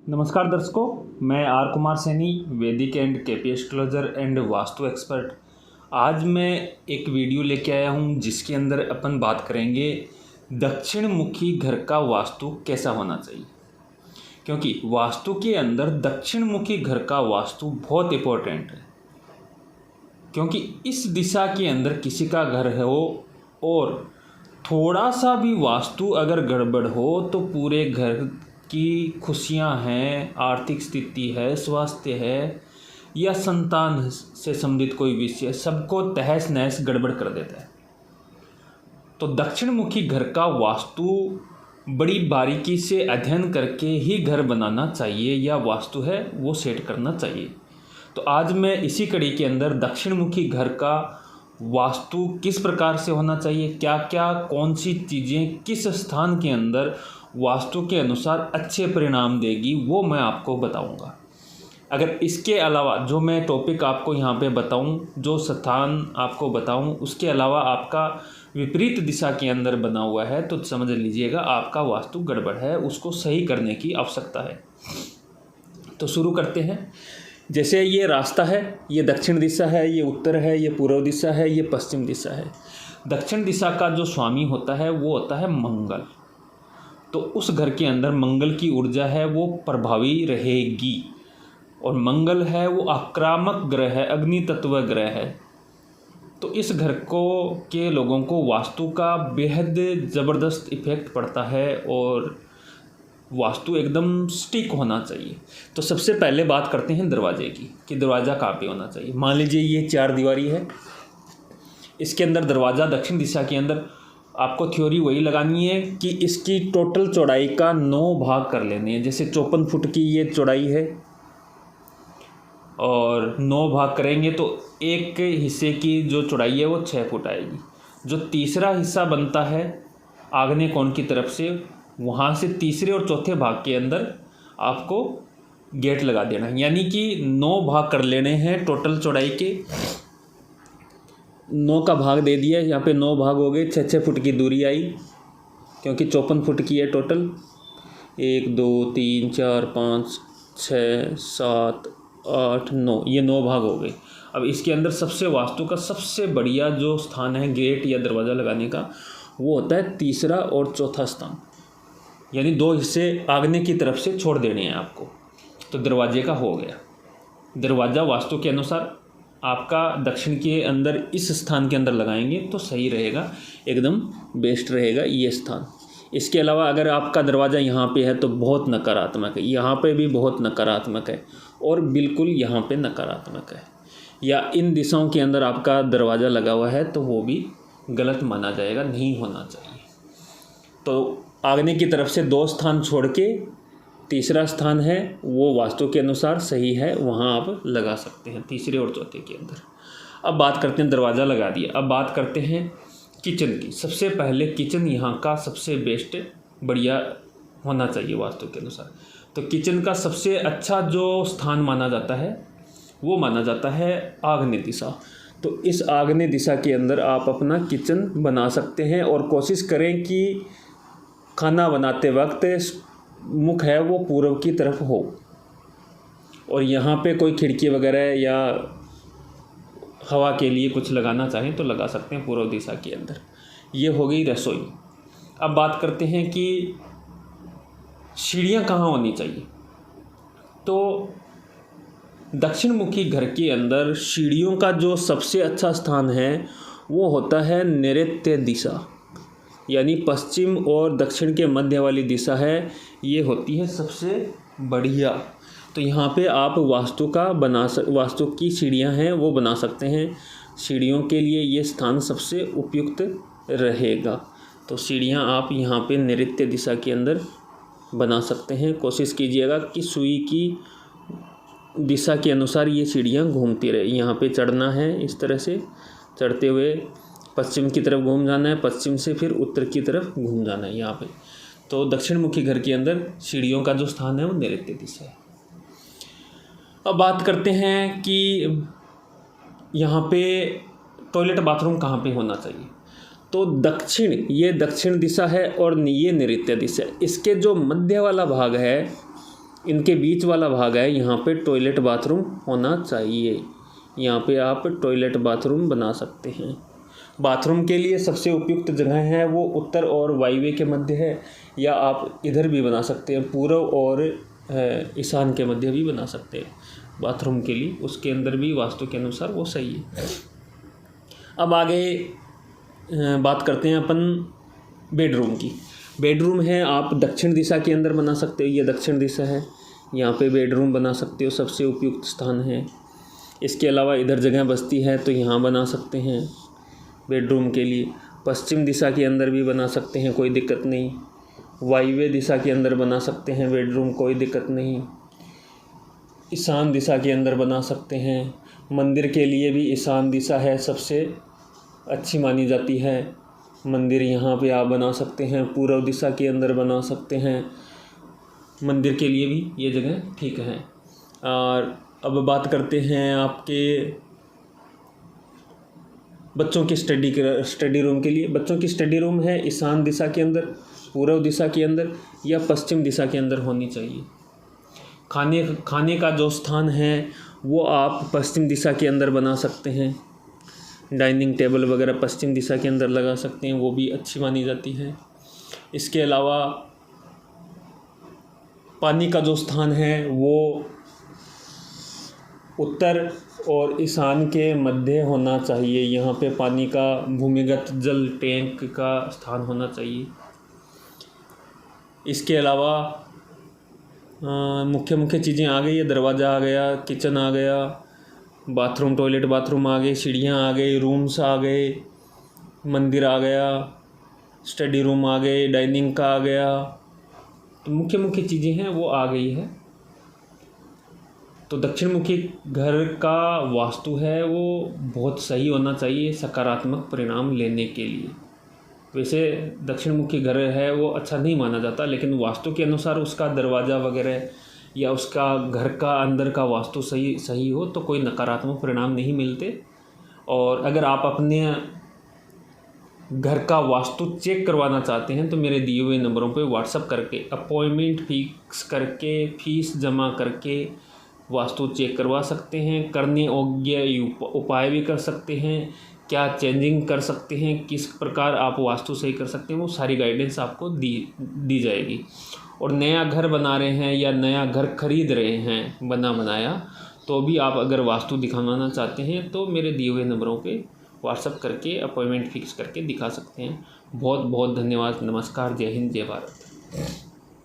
नमस्कार दर्शकों, मैं आर कुमार सैनी, वैदिक and KP astrologer and vastu expert. आज मैं एक वीडियो लेके आया हूँ जिसके अंदर अपन बात करेंगे दक्षिण मुखी घर का वास्तु कैसा होना चाहिए। क्योंकि वास्तु के अंदर दक्षिण मुखी घर का वास्तु बहुत इम्पोर्टेंट है। क्योंकि इस दिशा के अंदर किसी का घर हो और थोड़ा सा भी वास्तु अगर गड़बड़ हो तो पूरे घर की खुशियां हैं, आर्थिक स्थिति है, स्वास्थ्य है या संतान से संबंधित कोई विषय, सबको तहस नहस गड़बड़ कर देता है। तो दक्षिण मुखी घर का वास्तु बड़ी बारीकी से अध्ययन करके ही घर बनाना चाहिए या वास्तु है वो सेट करना चाहिए। तो आज मैं इसी कड़ी के अंदर दक्षिण मुखी घर का वास्तु किस प्रकार से होना चाहिए, क्या क्या कौन सी चीज़ें किस स्थान के अंदर वास्तु के अनुसार अच्छे परिणाम देगी, वो मैं आपको बताऊंगा। अगर इसके अलावा जो मैं टॉपिक आपको यहाँ पे बताऊं, जो स्थान आपको बताऊं, उसके अलावा आपका विपरीत दिशा के अंदर बना हुआ है तो समझ लीजिएगा आपका वास्तु गड़बड़ है, उसको सही करने की आवश्यकता है। तो शुरू करते हैं। जैसे ये रास्ता है, ये दक्षिण दिशा है, ये उत्तर है, ये पूर्व दिशा है, ये पश्चिम दिशा है। दक्षिण दिशा का जो स्वामी होता है वो होता है मंगल। तो उस घर के अंदर मंगल की ऊर्जा है वो प्रभावी रहेगी। और मंगल है वो आक्रामक ग्रह है, अग्नि तत्व ग्रह है। तो इस घर को के लोगों को वास्तु का बेहद ज़बरदस्त इफेक्ट पड़ता है और वास्तु एकदम स्टिक होना चाहिए। तो सबसे पहले बात करते हैं दरवाजे की कि दरवाज़ा कहाँ पे होना चाहिए। मान लीजिए ये 4 दीवारी है, इसके अंदर दरवाज़ा दक्षिण दिशा के अंदर आपको थ्योरी वही लगानी है कि इसकी टोटल चौड़ाई का 9 भाग कर लेने हैं। जैसे 54 फुट की ये चौड़ाई है और 9 भाग करेंगे तो एक हिस्से की जो चौड़ाई है वो 6 फुट आएगी। जो तीसरा हिस्सा बनता है आग्नेय कोण की तरफ से, वहाँ से तीसरे और चौथे भाग के अंदर आपको गेट लगा देना है। यानी कि 9 भाग कर लेने हैं टोटल चौड़ाई के। 9 का भाग दे दिया, यहाँ पे 9 भाग हो गए, 6-6 फुट की दूरी आई क्योंकि 54 फुट की है टोटल। 1 2 3 4 5 6 7 8 9, ये 9 भाग हो गए। अब इसके अंदर सबसे वास्तु का सबसे बढ़िया जो स्थान है गेट या दरवाज़ा लगाने का वो होता है तीसरा और चौथा स्थान। यानी 2 हिस्से आग्नेय की तरफ से छोड़ देने हैं आपको। तो दरवाजे का हो गया। दरवाज़ा वास्तु के अनुसार आपका दक्षिण के अंदर इस स्थान के अंदर लगाएंगे तो सही रहेगा, एकदम बेस्ट रहेगा ये स्थान। इसके अलावा अगर आपका दरवाज़ा यहाँ पे है तो बहुत नकारात्मक है, यहाँ पे भी बहुत नकारात्मक है और बिल्कुल यहाँ पे नकारात्मक है। या इन दिशाओं के अंदर आपका दरवाज़ा लगा हुआ है तो वो भी गलत माना जाएगा, नहीं होना चाहिए। तो आग्नेय की तरफ से 2 स्थान छोड़ के तीसरा स्थान है वो वास्तु के अनुसार सही है, वहाँ आप लगा सकते हैं तीसरे और चौथे के अंदर। अब बात करते हैं, दरवाज़ा लगा दिया, अब बात करते हैं किचन की। सबसे पहले किचन यहाँ का सबसे बेस्ट बढ़िया होना चाहिए वास्तु के अनुसार। तो किचन का सबसे अच्छा जो स्थान माना जाता है वो माना जाता है आग्नेय दिशा। तो इस आग्नेय दिशा के अंदर आप अपना किचन बना सकते हैं और कोशिश करें कि खाना बनाते वक्त मुख है वो पूर्व की तरफ हो। और यहाँ पे कोई खिड़की वगैरह या हवा के लिए कुछ लगाना चाहें तो लगा सकते हैं पूर्व दिशा के अंदर। ये हो गई रसोई। अब बात करते हैं कि सीढ़ियाँ कहाँ होनी चाहिए। तो दक्षिण मुखी घर के अंदर सीढ़ियों का जो सबसे अच्छा स्थान है वो होता है नैऋत्य दिशा, यानी पश्चिम और दक्षिण के मध्य वाली दिशा है, ये होती है सबसे बढ़िया। तो यहाँ पे आप वास्तु की सीढ़ियाँ हैं वो बना सकते हैं। सीढ़ियों के लिए ये स्थान सबसे उपयुक्त रहेगा। तो सीढ़ियाँ आप यहाँ पे नैऋत्य दिशा के अंदर बना सकते हैं। कोशिश कीजिएगा कि सुई की दिशा के अनुसार ये सीढ़ियाँ घूमती रहे। यहाँ पे चढ़ना है, इस तरह से चढ़ते हुए पश्चिम की तरफ घूम जाना है, पश्चिम से फिर उत्तर की तरफ घूम जाना है यहाँ पे। तो दक्षिण मुखी घर के अंदर सीढ़ियों का जो स्थान है वो नैऋत्य दिशा है। अब बात करते हैं कि यहाँ पे टॉयलेट बाथरूम कहाँ पे होना चाहिए। तो दक्षिण दिशा है और ये नैऋत्य दिशा है। इसके जो मध्य वाला भाग है इनके बीच वाला भाग है, यहाँ पे टॉयलेट बाथरूम होना चाहिए। यहाँ पे आप टॉयलेट बाथरूम बना सकते हैं। बाथरूम के लिए सबसे उपयुक्त जगह है वो उत्तर और वायव्य के मध्य है, या आप इधर भी बना सकते हैं, पूर्व और ईशान के मध्य भी बना सकते हैं बाथरूम के लिए। उसके अंदर भी वास्तु के अनुसार वो सही है। अब आगे बात करते हैं अपन बेडरूम की। बेडरूम है आप दक्षिण दिशा के अंदर बना सकते हो, ये दक्षिण दिशा है, यहाँ पे बेडरूम बना सकते हो, सबसे उपयुक्त स्थान है। इसके अलावा इधर जगह बचती है तो यहाँ बना सकते हैं बेडरूम के लिए। पश्चिम दिशा के अंदर भी बना सकते हैं, कोई दिक्कत नहीं। वायव्य दिशा के अंदर बना सकते हैं बेडरूम, कोई दिक्कत नहीं। ईशान दिशा के अंदर बना सकते हैं। मंदिर के लिए भी ईशान दिशा है सबसे अच्छी मानी जाती है। मंदिर यहाँ पे आप बना सकते हैं, पूर्व दिशा के अंदर बना सकते हैं। मंदिर के लिए भी ये जगह ठीक है। और अब बात करते हैं आपके बच्चों की स्टडी रूम के लिए। बच्चों की स्टडी रूम है ईशान दिशा के अंदर, पूर्व दिशा के अंदर या पश्चिम दिशा के अंदर होनी चाहिए। खाने का जो स्थान है वो आप पश्चिम दिशा के अंदर बना सकते हैं। डाइनिंग टेबल वगैरह पश्चिम दिशा के अंदर लगा सकते हैं, वो भी अच्छी मानी जाती है। इसके अलावा पानी का जो स्थान है वो उत्तर और ईशान के मध्य होना चाहिए। यहाँ पे पानी का भूमिगत जल टैंक का स्थान होना चाहिए। इसके अलावा मुख्य चीज़ें आ गई है। दरवाज़ा आ गया, किचन आ गया, बाथरूम टॉयलेट बाथरूम आ गए, सीढ़ियाँ आ गई, रूम्स आ गए, मंदिर आ गया, स्टडी रूम आ गए, डाइनिंग का आ गया। तो मुख्य चीज़ें हैं वो आ गई है। तो दक्षिण मुखी घर का वास्तु है वो बहुत सही होना चाहिए सकारात्मक परिणाम लेने के लिए। वैसे दक्षिण मुखी घर है वो अच्छा नहीं माना जाता, लेकिन वास्तु के अनुसार उसका दरवाज़ा वगैरह या उसका घर का अंदर का वास्तु सही हो तो कोई नकारात्मक परिणाम नहीं मिलते। और अगर आप अपने घर का वास्तु चेक करवाना चाहते हैं तो मेरे दिए हुए नंबरों पे व्हाट्सएप करके अपॉइंटमेंट फिक्स करके फीस जमा करके वास्तु चेक करवा सकते हैं। करने योग्य उपाय भी कर सकते हैं, क्या चेंजिंग कर सकते हैं, किस प्रकार आप वास्तु सही कर सकते हैं, वो सारी गाइडेंस आपको दी जाएगी। और नया घर बना रहे हैं या नया घर खरीद रहे हैं बनाया, तो भी आप अगर वास्तु दिखाना चाहते हैं तो मेरे दिए हुए नंबरों पे व्हाट्सएप करके अपॉइंटमेंट फिक्स करके दिखा सकते हैं। बहुत बहुत धन्यवाद। नमस्कार। जय हिंद, जय भारत।